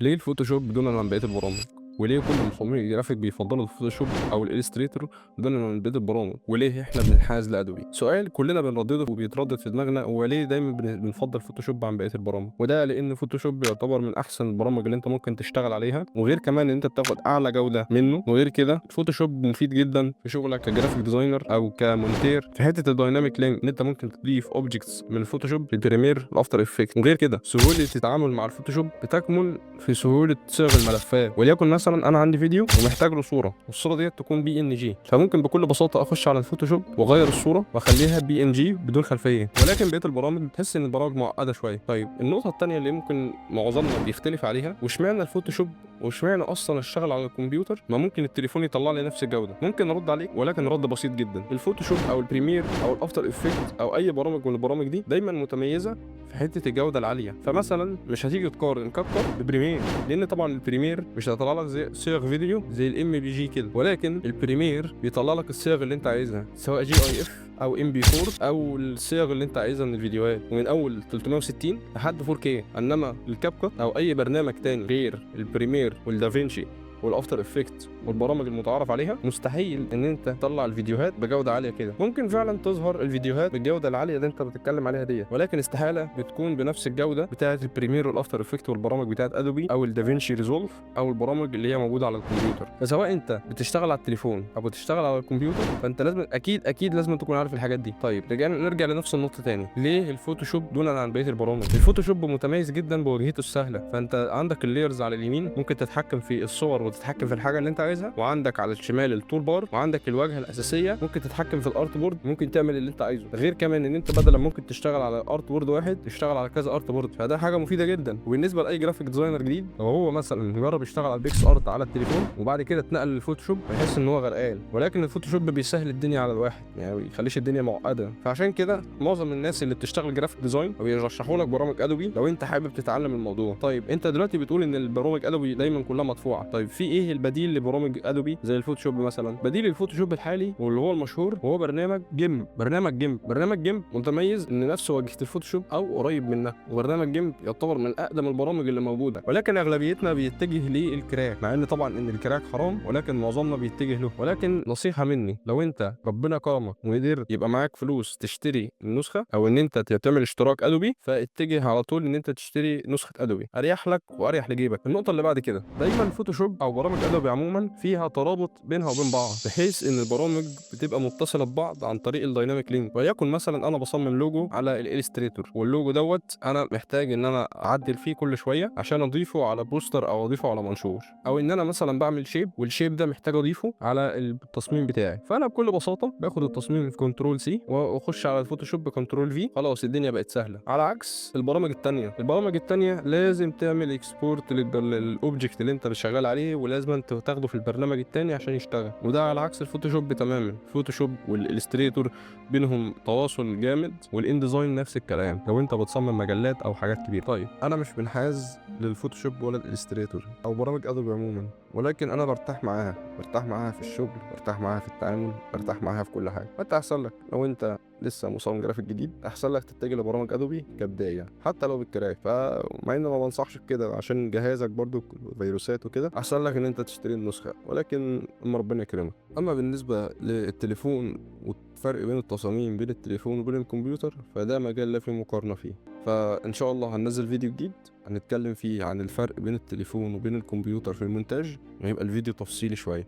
ليه الفوتوشوب دون عن بقية البرامج؟ وليه كل مصممي الجرافيك بيفضلوا الفوتوشوب او الاليستريتور دون عن بقية البرامج؟ وليه احنا بننحاز لادوبي؟ سؤال كلنا بنردده وبيتردد في دماغنا، هو ليه دايما بنفضل فوتوشوب عن بقية البرامج؟ وده لان فوتوشوب يعتبر من احسن البرامج اللي انت ممكن تشتغل عليها، وغير كمان ان انت بتاخد اعلى جودة منه. وغير كده الفوتوشوب مفيد جدا في شغلك كجرافيك ديزاينر او كمونتير في حتة الدايناميك لينك، ان انت ممكن تضيف اوبجكتس من الفوتوشوب للبريمير الافتر افكت. وغير كده سهولة التعامل مع الفوتوشوب بتكمن في سهولة صيغ الملفات. وليكن مثلا انا عندي فيديو ومحتاج له صورة، والصورة ديت تكون بي ان جي، فممكن بكل بساطة اخش على الفوتوشوب واغير الصورة واخليها بي ان جي بدون خلفية. ولكن بقية البرامج تحس ان البرامج معقدة شوية. طيب النقطة التانية اللي ممكن معظمنا بيختلف عليها، واشمعنى الفوتوشوب واشمعنى اصلا اشتغل على الكمبيوتر؟ ما ممكن التليفون يطلع لي نفس الجودة. ممكن ارد عليك ولكن رد بسيط جدا. الفوتوشوب او البريمير او الافتر افكت او اي برامج من البرامج دي دايما متميزة في حته الجوده العاليه. فمثلا مش هتيجي تقارن كاب كات ببريمير، لان طبعا البريمير مش هيطلع لك زي صيغ فيديو زي الام بي جي كده، ولكن البريمير بيطلع لك الصيغ اللي انت عايزها، سواء جي اي اف او ام بي 4 او الصيغ اللي انت عايزها من الفيديوهات، ومن اول 360 لحد 4K. انما الكاب كات او اي برنامج تاني غير البريمير والدافينشي والافتر افكت والبرامج المتعارف عليها، مستحيل ان انت تطلع الفيديوهات بجوده عاليه كده. ممكن فعلا تظهر الفيديوهات بالجوده العاليه اللي انت بتتكلم عليها ديت، ولكن استحاله بتكون بنفس الجوده بتاعه البريمير والافتر افكت والبرامج بتاعه ادوبي او الدافينشي ريزولف او البرامج اللي هي موجوده على الكمبيوتر. فسواء انت بتشتغل على التليفون او بتشتغل على الكمبيوتر، فانت لازم اكيد لازم تكون عارف الحاجات دي. طيب نرجع لنفس النقطه تاني، ليه الفوتوشوب دون عن بقيه البرامج؟ الفوتوشوب متميز جدا بواجهته السهله. فانت عندك اللايرز على اليمين، ممكن تتحكم في الصور وتتحكم في الحاجه اللي انت عايزها، وعندك على الشمال التول بار، وعندك الواجهه الاساسيه، ممكن تتحكم في الارت بورد، ممكن تعمل اللي انت عايزه. غير كمان ان انت بدل ممكن تشتغل على ارت بورد واحد تشتغل على كذا ارت بورد، فده حاجه مفيده جدا. وبالنسبه لاي جرافيك ديزاينر جديد، لو هو مثلا يجرب يشتغل على البيكس ارت على التليفون وبعد كده اتنقل للفوتوشوب، هيحس ان هو غرقان. ولكن الفوتوشوب بيسهل الدنيا على الواحد، يعني ما بيخليش الدنيا معقده. فعشان كده معظم الناس اللي بتشتغل جرافيك ديزاين بيرشحوا لك برامج ادوبي لو انت حابب تتعلم الموضوع. طيب انت دلوقتي بتقول ان البرامج ادوبي دايما كلها مدفوعه. طيب في ايه البديل لبرامج ادوبي زي الفوتوشوب مثلا؟ بديل الفوتوشوب الحالي واللي هو المشهور هو برنامج جيم متميز ان نفس واجهه الفوتوشوب او قريب منها. وبرنامج جيم يعتبر من اقدم البرامج اللي موجوده، ولكن اغلبيتنا بيتجه للكراك، مع ان طبعا ان الكراك حرام، ولكن معظمنا بيتجه له. ولكن نصيحه مني، لو انت ربنا كرمك وقدرت يبقى معاك فلوس تشتري النسخه او ان انت تعمل اشتراك ادوبي، فاتجه على طول ان انت تشتري نسخه ادوبي، اريح لك واريح لجيبك. النقطه اللي بعد كده، دايما الفوتوشوب او برامج ادوبي عموما فيها ترابط بينها وبين بعض، بحيث ان البرامج بتبقى متصله ببعض عن طريق الدايناميك لينك. وليكن مثلا انا بصمم لوجو على الاليستريتور، واللوجو دوت انا محتاج ان انا اعدل فيه كل شويه عشان اضيفه على بوستر او اضيفه على منشور، او ان انا مثلا بعمل شيب والشيب ده محتاج اضيفه على التصميم بتاعي. فانا بكل بساطه باخد التصميم في كنترول سي واخش على الفوتوشوب بكنترول في، خلاص الدنيا بقت سهله. على عكس البرامج التانيه لازم تعمل اكسبورت للاوبجكت اللي انت شغال عليه، ولازم تاخده في البرنامج التاني عشان يشتغل. وده على عكس الفوتوشوب تماما. الفوتوشوب والالستريتور بينهم تواصل جامد، والانديزاين نفس الكلام لو انت بتصمم مجلات او حاجات كبيره. طيب انا مش منحاز للفوتوشوب ولا الالستريتور او برامج ادوبي عموما، ولكن انا برتاح معاها في الشغل، برتاح معاها في التعامل، برتاح معاها في كل حاجه. فانت احسن لك لو انت لسه مصمم جرافيك جديد، احسن لك تتجه لبرامج ادوبي كبدايه حتى لو بالكراك. فمع ان ما بنصحش بكده عشان جهازك برضو فيروسات وكده، احسن لك ان انت تشتري النسخه، ولكن اما ربنا يكرمك. اما بالنسبه للتليفون والفرق بين التصاميم بين التليفون وبين الكمبيوتر، فده مجال لا فيه مقارنه فيه. فان شاء الله هننزل فيديو جديد هنتكلم فيه عن الفرق بين التليفون وبين الكمبيوتر في المونتاج، ويبقى الفيديو تفصيلي شويه.